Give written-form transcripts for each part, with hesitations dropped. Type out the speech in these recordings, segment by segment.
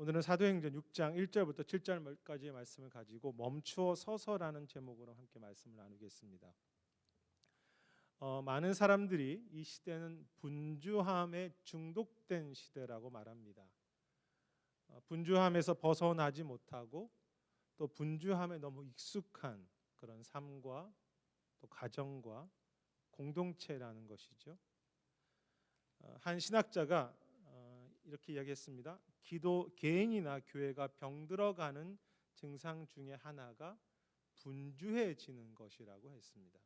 오늘은 사도행전 6장 1절부터 7절까지의 말씀을 가지고 멈추어 서서라는 제목으로 함께 말씀을 나누겠습니다. 많은 사람들이 이 시대는 분주함에 중독된 시대라고 말합니다. 분주함에서 벗어나지 못하고 또 분주함에 너무 익숙한 그런 삶과 또 가정과 공동체라는 것이죠. 한 신학자가 이렇게 이야기했습니다. 개인이나 교회가 병들어가는 증상 중에 하나가 분주해지는 것이라고 했습니다.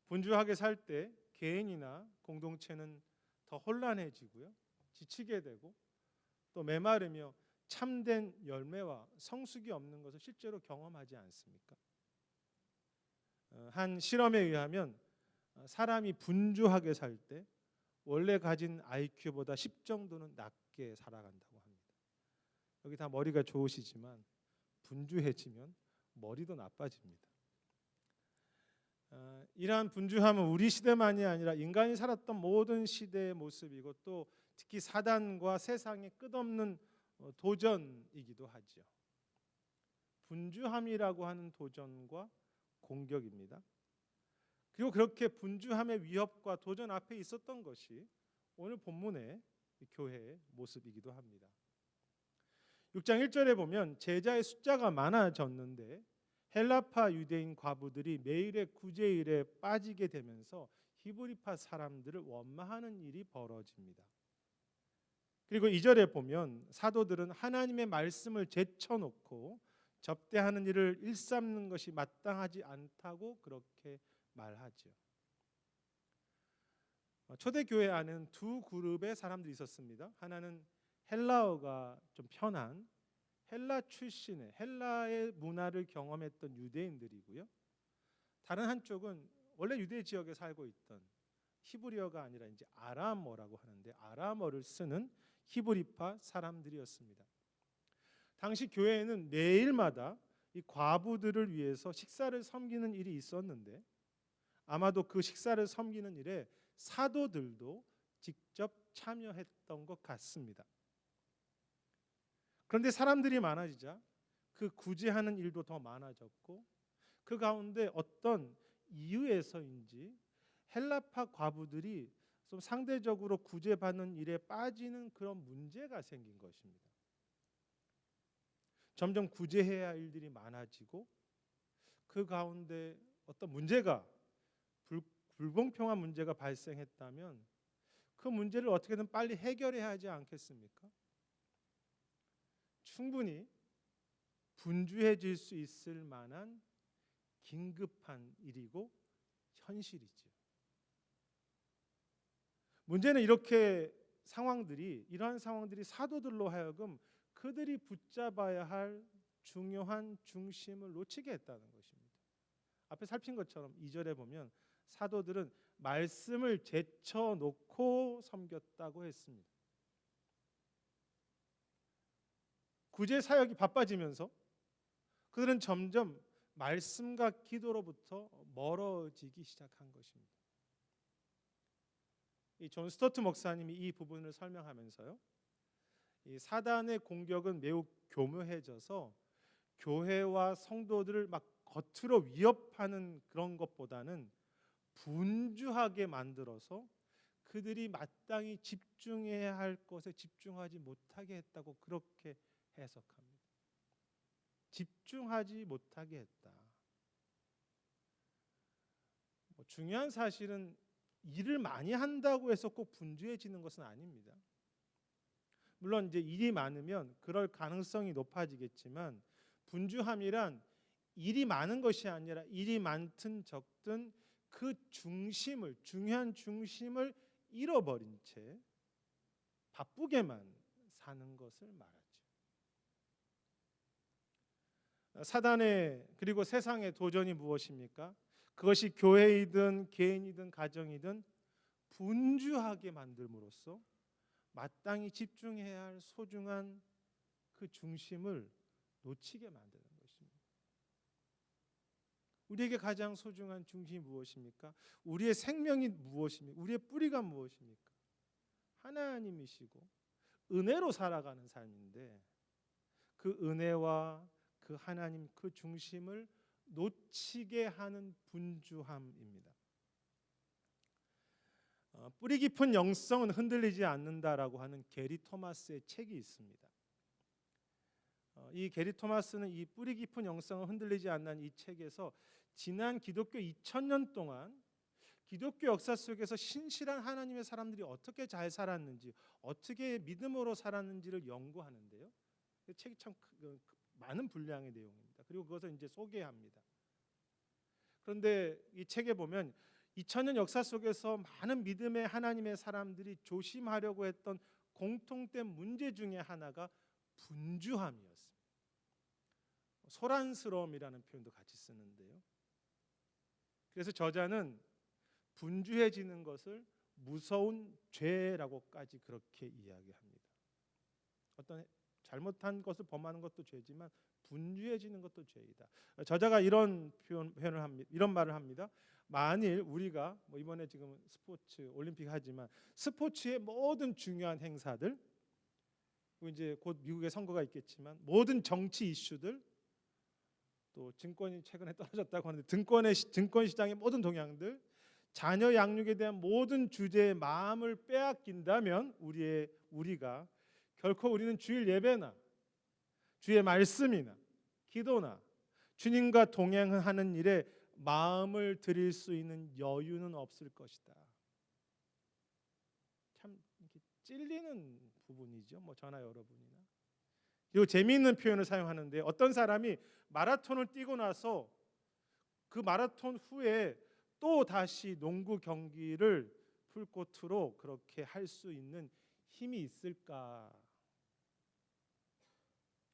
분주하게 살 때 개인이나 공동체는 더 혼란해지고요, 지치게 되고 또 메마르며 참된 열매와 성숙이 없는 것을 실제로 경험하지 않습니까? 한 실험에 의하면 사람이 분주하게 살 때 원래 가진 IQ보다 10 정도는 낮게 살아간다고 합니다. 여기 다 머리가 좋으시지만 분주해지면 머리도 나빠집니다. 이러한 분주함은 우리 시대만이 아니라 인간이 살았던 모든 시대의 모습이고 또 특히 사단과 세상의 끝없는 도전이기도 하죠. 분주함이라고 하는 도전과 공격입니다. 그리고 그렇게 분주함의 위협과 도전 앞에 있었던 것이 오늘 본문의 교회의 모습이기도 합니다. 6장 1절에 보면 제자의 숫자가 많아졌는데 헬라파 유대인 과부들이 매일의 구제일에 빠지게 되면서 히브리파 사람들을 원망하는 일이 벌어집니다. 그리고 2절에 보면 사도들은 하나님의 말씀을 제쳐놓고 접대하는 일을 일삼는 것이 마땅하지 않다고 그렇게 말하죠. 초대교회 안에는 두 그룹의 사람들이 있었습니다. 하나는 헬라어가 좀 편한 헬라 출신의 헬라의 문화를 경험했던 유대인들이고요. 다른 한쪽은 원래 유대 지역에 살고 있던 히브리어가 아니라 이제 아람어라고 하는데 아람어를 쓰는 히브리파 사람들이었습니다. 당시 교회에는 매일마다 이 과부들을 위해서 식사를 섬기는 일이 있었는데 아마도 그 식사를 섬기는 일에 사도들도 직접 참여했던 것 같습니다. 그런데 사람들이 많아지자 그 구제하는 일도 더 많아졌고 그 가운데 어떤 이유에서인지 헬라파 과부들이 좀 상대적으로 구제받는 일에 빠지는 그런 문제가 생긴 것입니다. 점점 구제해야 할 일들이 많아지고 그 가운데 어떤 문제가 불공평한 문제가 발생했다면 그 문제를 어떻게든 빨리 해결해야 하지 않겠습니까? 충분히 분주해질 수 있을 만한 긴급한 일이고 현실이죠. 문제는 이러한 상황들이 사도들로 하여금 그들이 붙잡아야 할 중요한 중심을 놓치게 했다는 것입니다. 앞에 살핀 것처럼 2절에 보면 사도들은 말씀을 제쳐놓고 섬겼다고 했습니다. 구제 사역이 바빠지면서 그들은 점점 말씀과 기도로부터 멀어지기 시작한 것입니다. 이 존 스토트 목사님이 이 부분을 설명하면서요, 이 사단의 공격은 매우 교묘해져서 교회와 성도들을 막 겉으로 위협하는 그런 것보다는 분주하게 만들어서 그들이 마땅히 집중해야 할 것에 집중하지 못하게 했다고 그렇게 해석합니다. 집중하지 못하게 했다. 중요한 사실은 일을 많이 한다고 해서 꼭 분주해지는 것은 아닙니다. 물론 이제 일이 많으면 그럴 가능성이 높아지겠지만 분주함이란 일이 많은 것이 아니라 일이 많든 적든 그 중요한 중심을 잃어버린 채 바쁘게만 사는 것을 말하죠. 사단의 그리고 세상의 도전이 무엇입니까? 그것이 교회이든 개인이든 가정이든 분주하게 만들므로써 마땅히 집중해야 할 소중한 그 중심을 놓치게 만드는 것입니다. 우리에게 가장 소중한 중심이 무엇입니까? 우리의 생명이 무엇입니까? 우리의 뿌리가 무엇입니까? 하나님이시고 은혜로 살아가는 삶인데 그 은혜와 그 하나님 그 중심을 놓치게 하는 분주함입니다. 뿌리 깊은 영성은 흔들리지 않는다라고 하는 게리 토마스의 책이 있습니다. 이 게리 토마스는 이 뿌리 깊은 영성은 흔들리지 않는 이 책에서 지난 기독교 2000년 동안 기독교 역사 속에서 신실한 하나님의 사람들이 어떻게 잘 살았는지, 어떻게 믿음으로 살았는지를 연구하는데요. 그 책이 참 많은 분량의 내용입니다. 그리고 그것을 이제 소개합니다. 그런데 이 책에 보면 2000년 역사 속에서 많은 믿음의 하나님의 사람들이 조심하려고 했던 공통된 문제 중에 하나가 분주함이었습니다. 소란스러움이라는 표현도 같이 쓰는데요. 그래서 저자는 분주해지는 것을 무서운 죄라고까지 그렇게 이야기합니다. 어떤 잘못한 것을 범하는 것도 죄지만 분주해지는 것도 죄이다. 저자가 이런 표현을 합니다. 이런 말을 합니다. 만일 우리가 이번에 지금 스포츠 올림픽 하지만 스포츠의 모든 중요한 행사들, 이제 곧 미국의 선거가 있겠지만 모든 정치 이슈들, 또 증권이 최근에 떨어졌다고 하는데 증권 시장의 모든 동향들, 자녀 양육에 대한 모든 주제에 마음을 빼앗긴다면 우리가 결코 우리는 주일 예배나 주의 말씀이나 기도나 주님과 동행하는 일에 마음을 드릴 수 있는 여유는 없을 것이다. 참 이렇게 찔리는 부분이죠. 저나 여러분이나. 그리고 재미있는 표현을 사용하는데 어떤 사람이 마라톤을 뛰고 나서 그 마라톤 후에 또 다시 농구 경기를 풀코트로 그렇게 할 수 있는 힘이 있을까?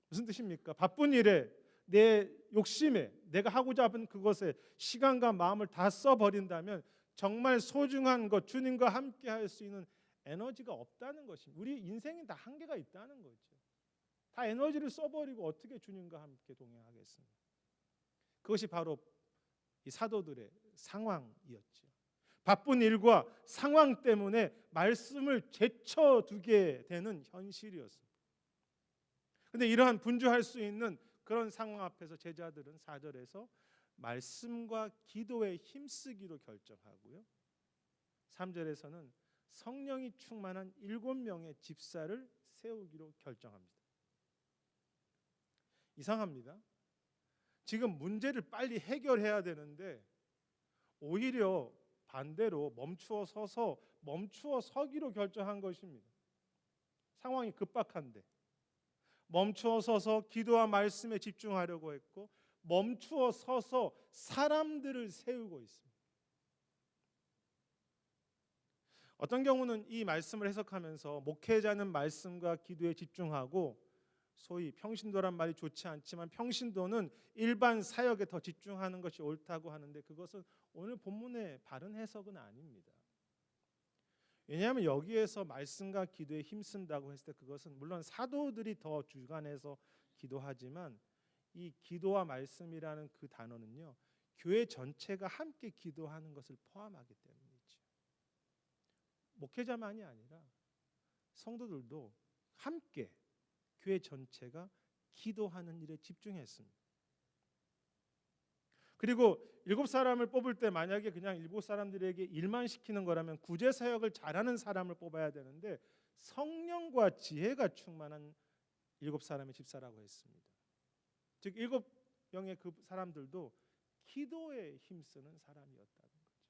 무슨 뜻입니까? 바쁜 일에 내 욕심에 내가 하고자 하는 그것에 시간과 마음을 다 써버린다면 정말 소중한 것, 주님과 함께 할 수 있는 에너지가 없다는 것입니다. 우리 인생이 다 한계가 있다는 거죠. 다 에너지를 써버리고 어떻게 주님과 함께 동행하겠습니까? 그것이 바로 이 사도들의 상황이었죠. 바쁜 일과 상황 때문에 말씀을 제쳐두게 되는 현실이었습니다. 그런데 이러한 분주할 수 있는 그런 상황 앞에서 제자들은 4절에서 말씀과 기도에 힘쓰기로 결정하고요. 3절에서는 성령이 충만한 7명의 집사를 세우기로 결정합니다. 이상합니다. 지금 문제를 빨리 해결해야 되는데 오히려 반대로 멈추어 서기로 결정한 것입니다. 상황이 급박한데 멈추어 서서 기도와 말씀에 집중하려고 했고 멈추어 서서 사람들을 세우고 있습니다. 어떤 경우는 이 말씀을 해석하면서 목회자는 말씀과 기도에 집중하고 소위 평신도란 말이 좋지 않지만 평신도는 일반 사역에 더 집중하는 것이 옳다고 하는데 그것은 오늘 본문의 바른 해석은 아닙니다. 왜냐하면 여기에서 말씀과 기도에 힘쓴다고 했을 때 그것은 물론 사도들이 더 주관해서 기도하지만 이 기도와 말씀이라는 그 단어는요, 교회 전체가 함께 기도하는 것을 포함하기 때문이죠. 목회자만이 아니라 성도들도 함께 교회 전체가 기도하는 일에 집중했습니다. 그리고 7사람을 뽑을 때 만약에 그냥 7사람들에게 일만 시키는 거라면 구제사역을 잘하는 사람을 뽑아야 되는데 성령과 지혜가 충만한 7사람의 집사라고 했습니다. 즉 7명의 그 사람들도 기도에 힘쓰는 사람이었다는 거죠.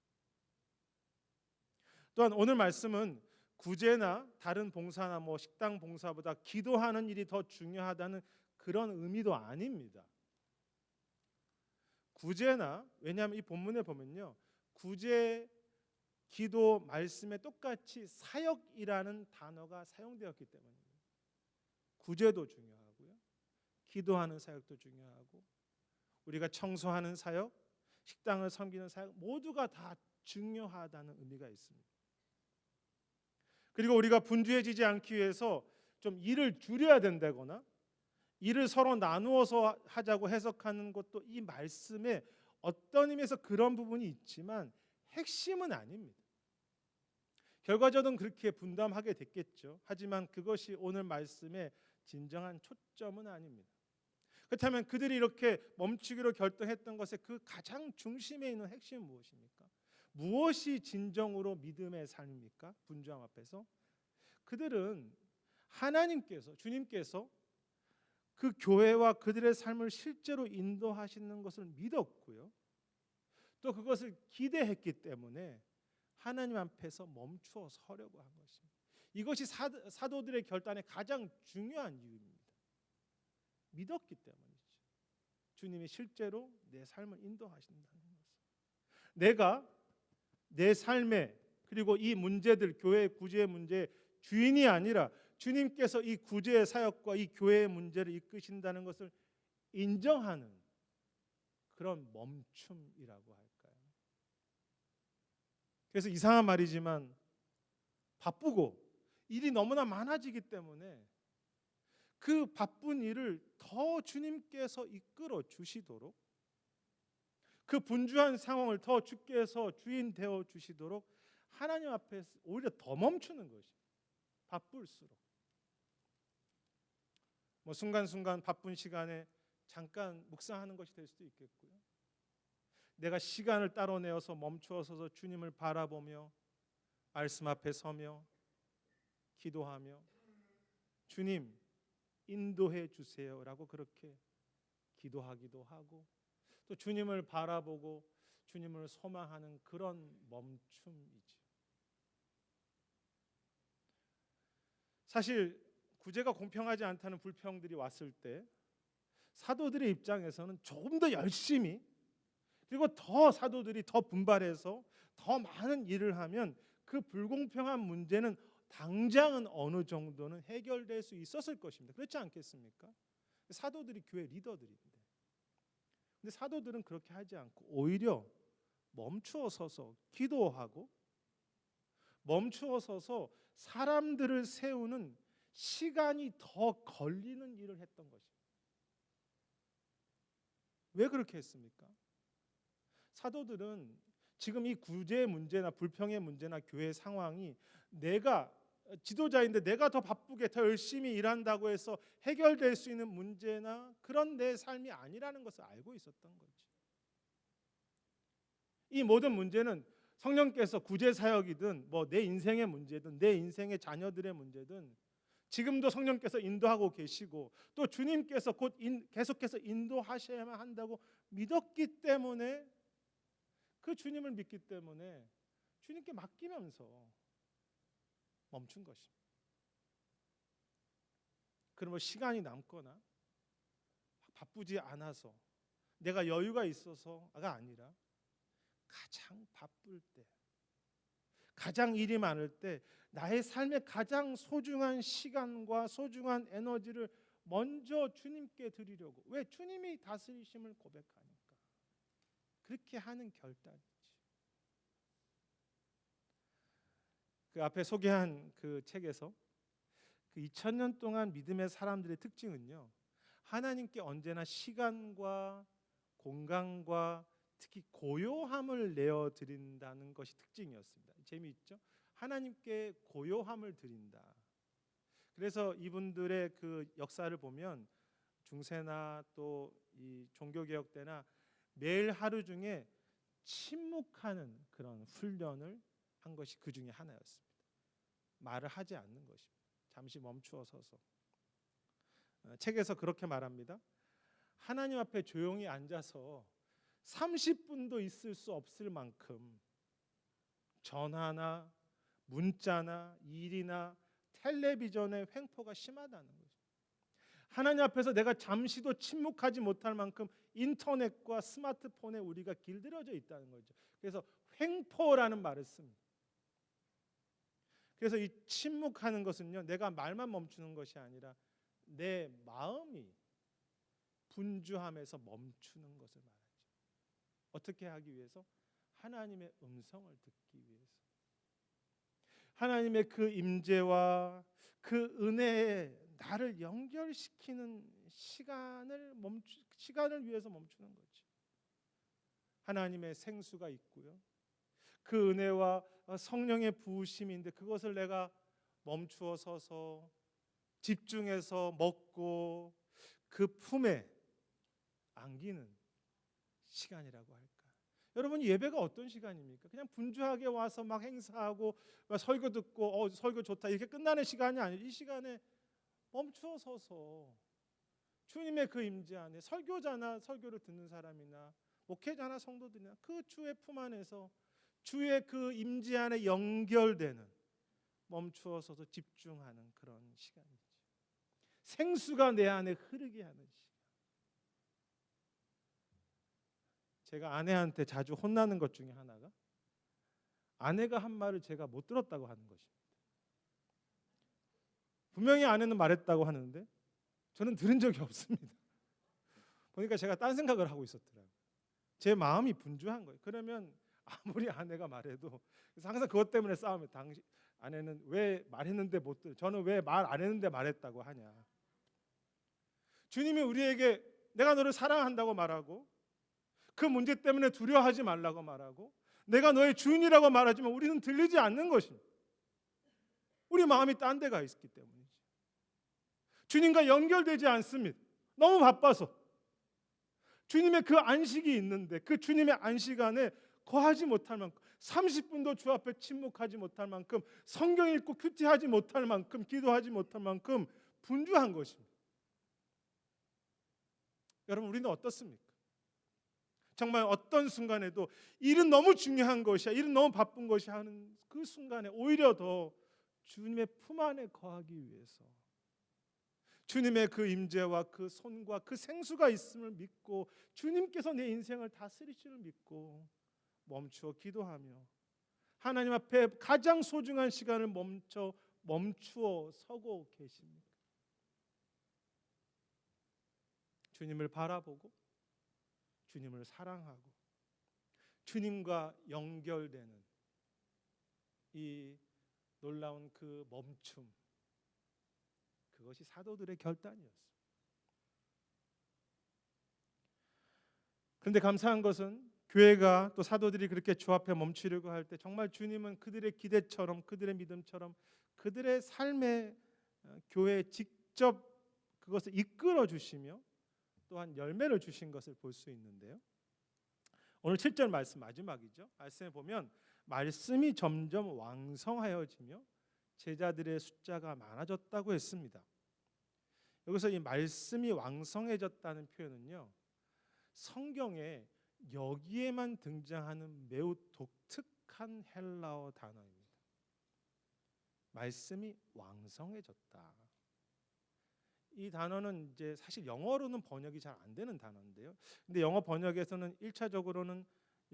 또한 오늘 말씀은 구제나 다른 봉사나 식당 봉사보다 기도하는 일이 더 중요하다는 그런 의미도 아닙니다. 구제나 왜냐하면 이 본문에 보면요, 구제, 기도, 말씀에 똑같이 사역이라는 단어가 사용되었기 때문입니다. 구제도 중요하고요, 기도하는 사역도 중요하고, 우리가 청소하는 사역, 식당을 섬기는 사역 모두가 다 중요하다는 의미가 있습니다. 그리고 우리가 분주해지지 않기 위해서 좀 일을 줄여야 된다거나 일을 서로 나누어서 하자고 해석하는 것도 이 말씀에 어떤 의미에서 그런 부분이 있지만 핵심은 아닙니다. 결과적으로는 그렇게 분담하게 됐겠죠. 하지만 그것이 오늘 말씀의 진정한 초점은 아닙니다. 그렇다면 그들이 이렇게 멈추기로 결정했던 것의 그 가장 중심에 있는 핵심은 무엇입니까? 무엇이 진정으로 믿음의 삶입니까? 분주함 앞에서 그들은 하나님께서, 주님께서 그 교회와 그들의 삶을 실제로 인도하시는 것을 믿었고요. 또 그것을 기대했기 때문에 하나님 앞에서 멈추어 서려고 한 것입니다. 이것이 사도들의 결단의 가장 중요한 이유입니다. 믿었기 때문이죠. 주님이 실제로 내 삶을 인도하신다는 것을. 내가 내 삶에 그리고 이 문제들, 교회의 구제의 문제의 주인이 아니라 주님께서 이 구제의 사역과 이 교회의 문제를 이끄신다는 것을 인정하는 그런 멈춤이라고 할까요? 그래서 이상한 말이지만 바쁘고 일이 너무나 많아지기 때문에 그 바쁜 일을 더 주님께서 이끌어 주시도록, 그 분주한 상황을 더 주께서 주인 되어 주시도록 하나님 앞에 오히려 더 멈추는 것이 바쁠수록. 순간순간 바쁜 시간에 잠깐 묵상하는 것이 될 수도 있겠고요. 내가 시간을 따로 내어서 멈추어 서서 주님을 바라보며 말씀 앞에 서며 기도하며 주님 인도해 주세요라고 그렇게 기도하기도 하고, 또 주님을 바라보고 주님을 소망하는 그런 멈춤이죠. 사실 구제가 공평하지 않다는 불평들이 왔을 때 사도들의 입장에서는 조금 더 열심히, 그리고 더 사도들이 더 분발해서 더 많은 일을 하면 그 불공평한 문제는 당장은 어느 정도는 해결될 수 있었을 것입니다. 그렇지 않겠습니까? 사도들이 교회 리더들인데. 근데 사도들은 그렇게 하지 않고 오히려 멈추어 서서 기도하고 멈추어 서서 사람들을 세우는 시간이 더 걸리는 일을 했던 것입니다. 왜 그렇게 했습니까? 사도들은 지금 이 구제의 문제나 불평의 문제나 교회 상황이 내가 지도자인데 내가 더 바쁘게 더 열심히 일한다고 해서 해결될 수 있는 문제나 그런 내 삶이 아니라는 것을 알고 있었던 거죠. 이 모든 문제는 성령께서 구제 사역이든 내 인생의 문제든 내 인생의 자녀들의 문제든 지금도 성령께서 인도하고 계시고 또 주님께서 곧 계속해서 인도하셔야만 한다고 믿었기 때문에, 그 주님을 믿기 때문에 주님께 맡기면서 멈춘 것입니다. 그러면 시간이 남거나 바쁘지 않아서 내가 여유가 있어서가 아니라 가장 바쁠 때, 가장 일이 많을 때 나의 삶의 가장 소중한 시간과 소중한 에너지를 먼저 주님께 드리려고, 왜? 주님이 다스리심을 고백하니까 그렇게 하는 결단이지. 그 앞에 소개한 그 책에서 그 2000년 동안 믿음의 사람들의 특징은요, 하나님께 언제나 시간과 공간과 특히 고요함을 내어드린다는 것이 특징이었습니다. 재미있죠? 하나님께 고요함을 드린다. 그래서 이분들의 그 역사를 보면 중세나 또 이 종교개혁 때나 매일 하루 중에 침묵하는 그런 훈련을 한 것이 그 중에 하나였습니다. 말을 하지 않는 것입니다. 잠시 멈추어 서서. 책에서 그렇게 말합니다. 하나님 앞에 조용히 앉아서 30분도 있을 수 없을 만큼 전화나 문자나 일이나 텔레비전의 횡포가 심하다는 거죠. 하나님 앞에서 내가 잠시도 침묵하지 못할 만큼 인터넷과 스마트폰에 우리가 길들여져 있다는 거죠. 그래서 횡포라는 말을 씁니다. 그래서 이 침묵하는 것은요, 내가 말만 멈추는 것이 아니라 내 마음이 분주함에서 멈추는 것을 말하죠. 어떻게 하기 위해서? 하나님의 음성을 듣기 위해서. 하나님의 그 임재와 그 은혜에 나를 연결시키는 시간을 위해서 멈추는 거죠. 하나님의 생수가 있고요. 그 은혜와 성령의 부으심인데 그것을 내가 멈추어 서서 집중해서 먹고 그 품에 안기는 시간이라고 할까? 여러분, 예배가 어떤 시간입니까? 그냥 분주하게 와서 막 행사하고 막 설교 듣고 설교 좋다 이렇게 끝나는 시간이 아니에요. 이 시간에 멈추어 서서 주님의 그 임재 안에 설교자나 설교를 듣는 사람이나 목회자나 성도들이나 그 주의 품 안에서 주의 그 임재 안에 연결되는, 멈추어 서서 집중하는 그런 시간이죠. 생수가 내 안에 흐르게 하는 시간. 제가 아내한테 자주 혼나는 것 중에 하나가 아내가 한 말을 제가 못 들었다고 하는 것입니다. 분명히 아내는 말했다고 하는데 저는 들은 적이 없습니다. 보니까 제가 딴 생각을 하고 있었더라고요. 제 마음이 분주한 거예요. 그러면 아무리 아내가 말해도, 그래서 항상 그것 때문에 싸움을. 당신 아내는 왜 말했는데 못 들어? 저는 왜 말 안 했는데 말했다고 하냐? 주님이 우리에게 내가 너를 사랑한다고 말하고 그 문제 때문에 두려워하지 말라고 말하고 내가 너의 주인이라고 말하지만 우리는 들리지 않는 것입니다. 우리 마음이 딴 데가 있기 때문이죠. 주님과 연결되지 않습니다. 너무 바빠서. 주님의 그 안식이 있는데 그 주님의 안식 안에 거하지 못할 만큼, 30분도 주 앞에 침묵하지 못할 만큼, 성경 읽고 큐티하지 못할 만큼, 기도하지 못할 만큼 분주한 것입니다. 여러분, 우리는 어떻습니까? 정말 어떤 순간에도 일은 너무 중요한 것이야, 일은 너무 바쁜 것이 하는 그 순간에 오히려 더 주님의 품 안에 거하기 위해서 주님의 그 임재와 그 손과 그 생수가 있음을 믿고 주님께서 내 인생을 다스리시를 믿고 멈추어 기도하며 하나님 앞에 가장 소중한 시간을 멈추어 서고 계십니까? 주님을 바라보고 주님을 사랑하고 주님과 연결되는 이 놀라운 그 멈춤, 그것이 사도들의 결단이었습니다. 그런데 감사한 것은 교회가 또 사도들이 그렇게 주 앞에 멈추려고 할 때 정말 주님은 그들의 기대처럼, 그들의 믿음처럼, 그들의 삶의 교회에 직접 그것을 이끌어 주시며 또한 열매를 주신 것을 볼 수 있는데요. 오늘 7절 말씀 마지막이죠. 말씀에 보면 말씀이 점점 왕성하여지며 제자들의 숫자가 많아졌다고 했습니다. 여기서 이 말씀이 왕성해졌다는 표현은요, 성경에 여기에만 등장하는 매우 독특한 헬라어 단어입니다. 말씀이 왕성해졌다. 이 단어는 이제 사실 영어로는 번역이 잘 안 되는 단어인데요. 근데 영어 번역에서는 1차적으로는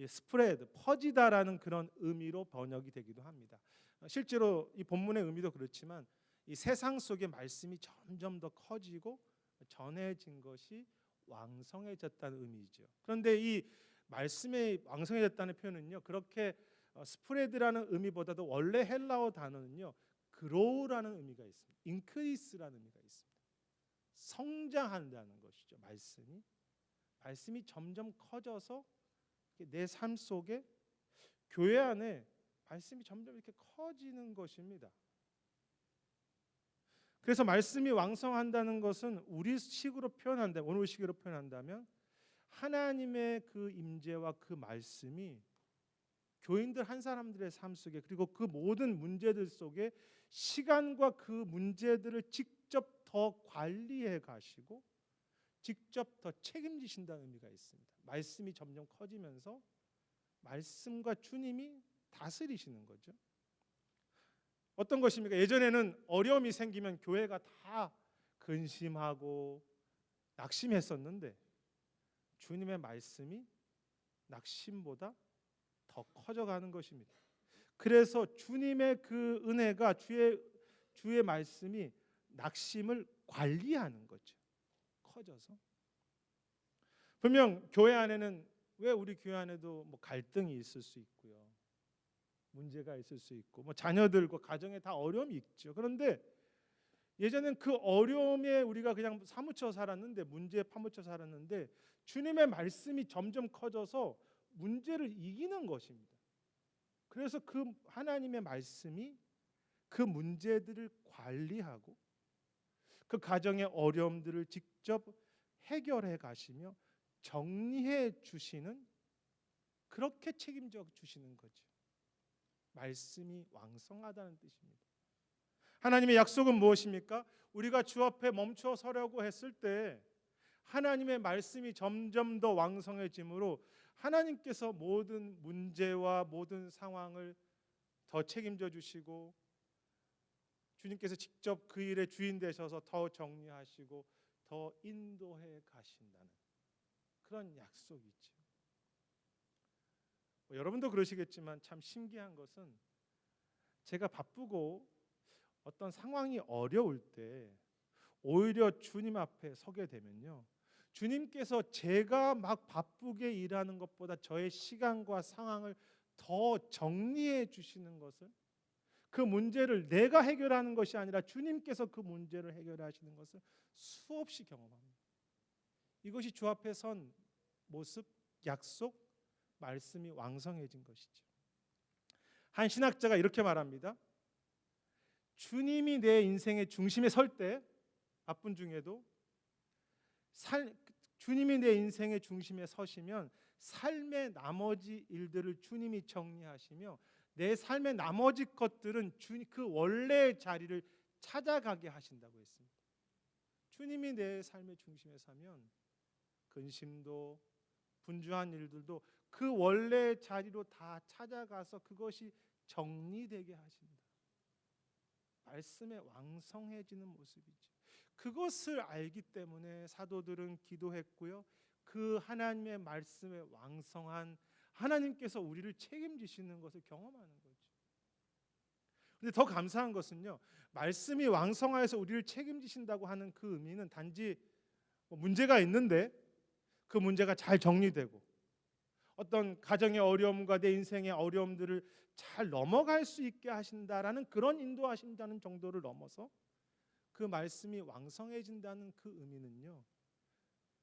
스프레드, 퍼지다라는 그런 의미로 번역이 되기도 합니다. 실제로 이 본문의 의미도 그렇지만 이 세상 속에 말씀이 점점 더 커지고 전해진 것이 왕성해졌다는 의미죠. 그런데 이 말씀이 왕성해졌다는 표현은요, 그렇게 스프레드라는 의미보다도 원래 헬라어 단어는요, 그로우라는 의미가 있습니다. 인크리스라는 의미가 있습니다. 성장한다는 것이죠. 말씀이 점점 커져서 내 삶 속에, 교회 안에 말씀이 점점 이렇게 커지는 것입니다. 그래서 말씀이 왕성한다는 것은 오늘 식으로 표현한다면 하나님의 그 임재와 그 말씀이 교인들 한 사람들의 삶 속에, 그리고 그 모든 문제들 속에 시간과 그 문제들을 직접 더 관리해 가시고 직접 더 책임지신다는 의미가 있습니다. 말씀이 점점 커지면서 말씀과 주님이 다스리시는 거죠. 어떤 것입니까? 예전에는 어려움이 생기면 교회가 다 근심하고 낙심했었는데 주님의 말씀이 낙심보다 더 커져가는 것입니다. 그래서 주님의 그 은혜가, 주의 말씀이 낙심을 관리하는 거죠. 커져서. 분명 교회 안에는, 왜 우리 교회 안에도 뭐 갈등이 있을 수 있고요, 문제가 있을 수 있고, 뭐 자녀들과 가정에 다 어려움이 있죠. 그런데 예전엔 그 어려움에 우리가 그냥 사무쳐 살았는데, 문제에 파묻혀 살았는데 주님의 말씀이 점점 커져서 문제를 이기는 것입니다. 그래서 그 하나님의 말씀이 그 문제들을 관리하고 그 가정의 어려움들을 직접 해결해 가시며 정리해 주시는, 그렇게 책임져 주시는 거죠. 말씀이 왕성하다는 뜻입니다. 하나님의 약속은 무엇입니까? 우리가 주 앞에 멈춰 서려고 했을 때 하나님의 말씀이 점점 더 왕성해지므로 하나님께서 모든 문제와 모든 상황을 더 책임져 주시고 주님께서 직접 그 일의 주인 되셔서 더 정리하시고 더 인도해 가신다는 그런 약속이죠. 여러분도 그러시겠지만 참 신기한 것은 제가 바쁘고 어떤 상황이 어려울 때 오히려 주님 앞에 서게 되면요, 주님께서 제가 막 바쁘게 일하는 것보다 저의 시간과 상황을 더 정리해 주시는 것을, 그 문제를 내가 해결하는 것이 아니라 주님께서 그 문제를 해결하시는 것을 수없이 경험합니다. 이것이 주 앞에 선 모습, 약속, 말씀이 왕성해진 것이죠. 한 신학자가 이렇게 말합니다. 주님이 내 인생의 중심에 설 때, 바쁜 중에도 주님이 내 인생의 중심에 서시면 삶의 나머지 일들을 주님이 정리하시며 내 삶의 나머지 것들은 그 원래의 자리를 찾아가게 하신다고 했습니다. 주님이 내 삶의 중심에 서면 근심도 분주한 일들도 그 원래의 자리로 다 찾아가서 그것이 정리되게 하신다. 말씀에 왕성해지는 모습이죠. 그것을 알기 때문에 사도들은 기도했고요, 그 하나님의 말씀에 왕성한 하나님께서 우리를 책임지시는 것을 경험하는 거죠. 그런데 더 감사한 것은요, 말씀이 왕성하여서 우리를 책임지신다고 하는 그 의미는 단지 문제가 있는데 그 문제가 잘 정리되고 어떤 가정의 어려움과 내 인생의 어려움들을 잘 넘어갈 수 있게 하신다라는 그런 인도하신다는 정도를 넘어서 그 말씀이 왕성해진다는 그 의미는요,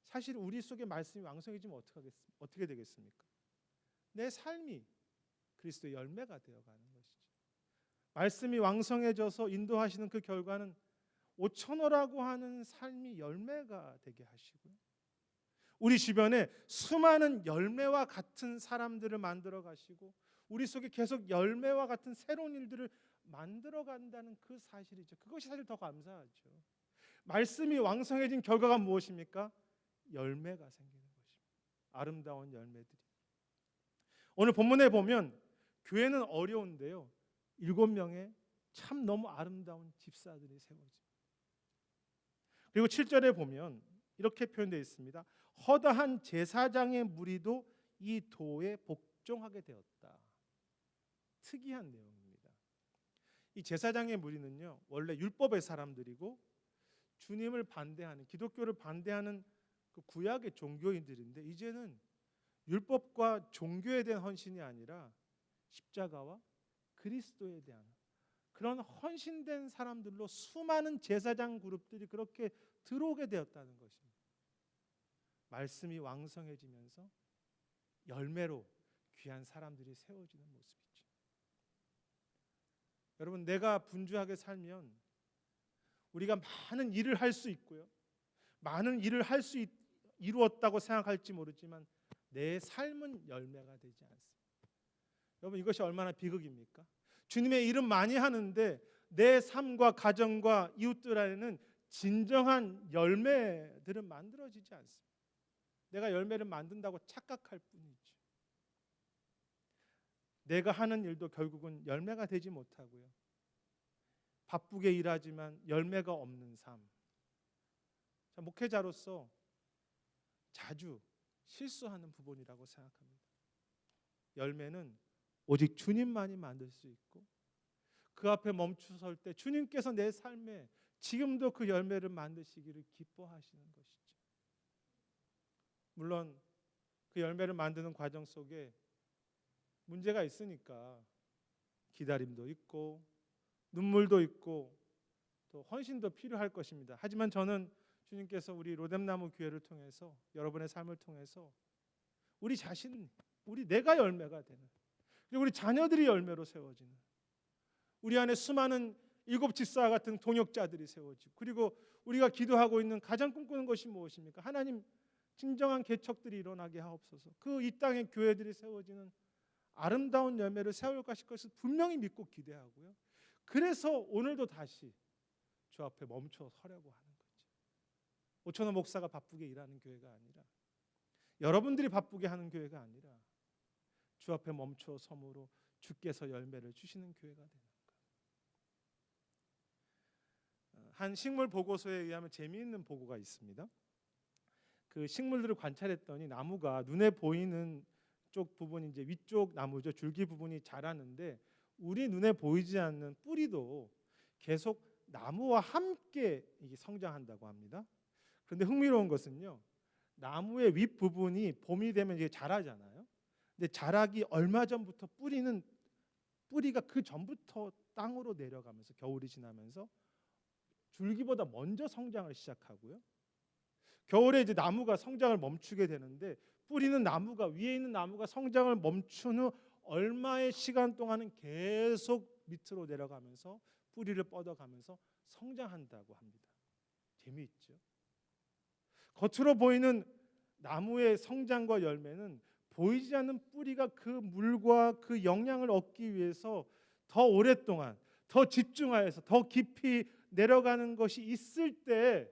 사실 우리 속에 말씀이 왕성해지면 어떻게 되겠습니까? 내 삶이 그리스도의 열매가 되어가는 것이죠. 말씀이 왕성해져서 인도하시는 그 결과는 5천호라고 하는 삶이 열매가 되게 하시고요, 우리 주변에 수많은 열매와 같은 사람들을 만들어 가시고 우리 속에 계속 열매와 같은 새로운 일들을 만들어 간다는 그 사실이죠. 그것이 사실 더 감사하죠. 말씀이 왕성해진 결과가 무엇입니까? 열매가 생기는 것입니다. 아름다운 열매들이. 오늘 본문에 보면 교회는 어려운데요, 7명의 참 너무 아름다운 집사들이 세워집니다. 그리고 7절에 보면 이렇게 표현되어 있습니다. 허다한 제사장의 무리도 이 도에 복종하게 되었다. 특이한 내용입니다. 이 제사장의 무리는요, 원래 율법의 사람들이고 주님을 반대하는, 기독교를 반대하는 그 구약의 종교인들인데 이제는 율법과 종교에 대한 헌신이 아니라 십자가와 그리스도에 대한 그런 헌신된 사람들로 수많은 제사장 그룹들이 그렇게 들어오게 되었다는 것입니다. 말씀이 왕성해지면서 열매로 귀한 사람들이 세워지는 모습이죠. 여러분, 내가 분주하게 살면 우리가 많은 일을 할 수 있고요, 많은 일을 이루었다고 생각할지 모르지만 내 삶은 열매가 되지 않습니다. 여러분, 이것이 얼마나 비극입니까? 주님의 일은 많이 하는데 내 삶과 가정과 이웃들 안에는 진정한 열매들은 만들어지지 않습니다. 내가 열매를 만든다고 착각할 뿐이죠. 내가 하는 일도 결국은 열매가 되지 못하고요, 바쁘게 일하지만 열매가 없는 삶. 목회자로서 자주 실수하는 부분이라고 생각합니다. 열매는 오직 주님만이 만들 수 있고 그 앞에 멈추설 때 주님께서 내 삶에 지금도 그 열매를 만드시기를 기뻐하시는 것이죠. 물론 그 열매를 만드는 과정 속에 문제가 있으니까 기다림도 있고 눈물도 있고 또 헌신도 필요할 것입니다. 하지만 저는 주님께서 우리 로뎀나무 교회를 통해서, 여러분의 삶을 통해서 우리 자신, 내가 열매가 되는, 그리고 우리 자녀들이 열매로 세워지는, 우리 안에 수많은 일곱 지사와 같은 동역자들이 세워지고, 그리고 우리가 기도하고 있는 가장 꿈꾸는 것이 무엇입니까? 하나님, 진정한 개척들이 일어나게 하옵소서. 그 이 땅의 교회들이 세워지는 아름다운 열매를 세울 것을 분명히 믿고 기대하고요. 그래서 오늘도 다시 주 앞에 멈춰 서려고 하는 거죠. 오천호 목사가 바쁘게 일하는 교회가 아니라, 여러분들이 바쁘게 하는 교회가 아니라, 주 앞에 멈춰 섬으로 주께서 열매를 주시는 교회가 되는 것. 한 식물 보고서에 의하면 재미있는 보고가 있습니다. 그 식물들을 관찰했더니 나무가 눈에 보이는 쪽 부분이 이제 위쪽 나무죠. 줄기 부분이 자라는데 우리 눈에 보이지 않는 뿌리도 계속 나무와 함께 이게 성장한다고 합니다. 그런데 흥미로운 것은요, 나무의 윗 부분이 봄이 되면 이게 자라잖아요. 근데 자라기 얼마 전부터 뿌리가 그 전부터 땅으로 내려가면서 겨울이 지나면서 줄기보다 먼저 성장을 시작하고요. 겨울에 이제 나무가 성장을 멈추게 되는데 뿌리는 나무가 위에 있는 나무가 성장을 멈춘 후 얼마의 시간 동안은 계속 밑으로 내려가면서 뿌리를 뻗어가면서 성장한다고 합니다. 재미있죠? 겉으로 보이는 나무의 성장과 열매는 보이지 않는 뿌리가 그 물과 그 영양을 얻기 위해서 더 오랫동안, 더 집중하여서 더 깊이 내려가는 것이 있을 때,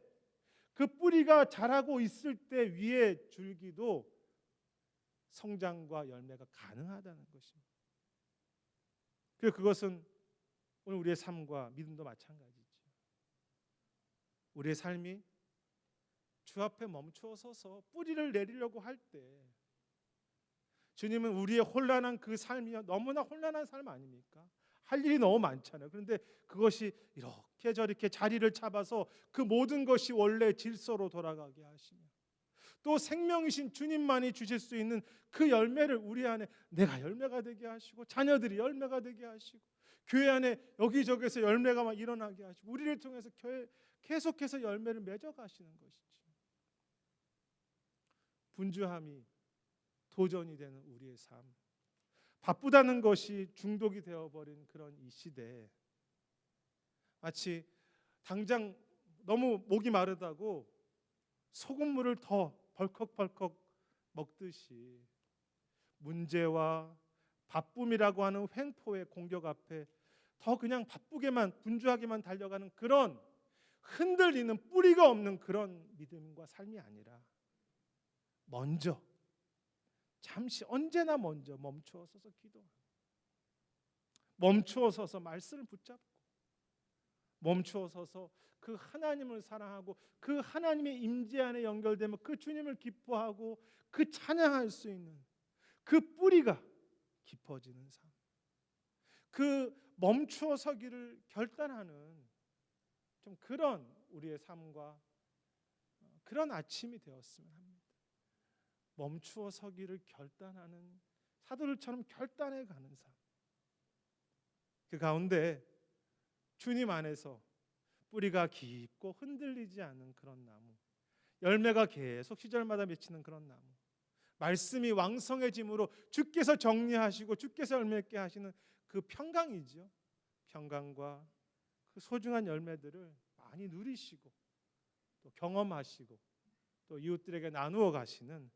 그 뿌리가 자라고 있을 때 위에 줄기도 성장과 열매가 가능하다는 것입니다. 그리고 그것은 오늘 우리의 삶과 믿음도 마찬가지죠. 우리의 삶이 주 앞에 멈춰 서서 뿌리를 내리려고 할 때, 주님은 우리의 혼란한 그 삶이 너무나 혼란한 삶 아닙니까? 할 일이 너무 많잖아요. 그런데 그것이 이렇게 저렇게 자리를 잡아서 그 모든 것이 원래 질서로 돌아가게 하시며, 또 생명이신 주님만이 주실 수 있는 그 열매를 우리 안에 내가 열매가 되게 하시고, 자녀들이 열매가 되게 하시고, 교회 안에 여기저기서 열매가 막 일어나게 하시고, 우리를 통해서 계속해서 열매를 맺어 가시는 것이죠. 분주함이 도전이 되는 우리의 삶, 바쁘다는 것이 중독이 되어버린 그런 이 시대에, 마치 당장 너무 목이 마르다고 소금물을 더 벌컥벌컥 먹듯이 문제와 바쁨이라고 하는 횡포의 공격 앞에 더 그냥 바쁘게만 분주하게만 달려가는 그런 흔들리는 뿌리가 없는 그런 믿음과 삶이 아니라, 먼저 잠시, 언제나 먼저 멈추어 서서 기도하고, 멈추어 서서 말씀을 붙잡고, 멈추어 서서 그 하나님을 사랑하고 그 하나님의 임재 안에 연결되면 그 주님을 기뻐하고 그 찬양할 수 있는 그 뿌리가 깊어지는 삶, 그 멈추어 서기를 결단하는 좀 그런 우리의 삶과 그런 아침이 되었으면 합니다. 멈추어 서기를 결단하는 사도들처럼 결단해 가는 삶, 그 가운데 주님 안에서 뿌리가 깊고 흔들리지 않는 그런 나무, 열매가 계속 시절마다 맺히는 그런 나무, 말씀이 왕성해짐으로 주께서 정리하시고 주께서 열매 맺게 하시는 그 평강이죠. 평강과 그 소중한 열매들을 많이 누리시고 또 경험하시고 또 이웃들에게 나누어 가시는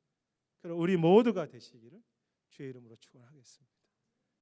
그런 우리 모두가 되시기를 주의 이름으로 축원하겠습니다.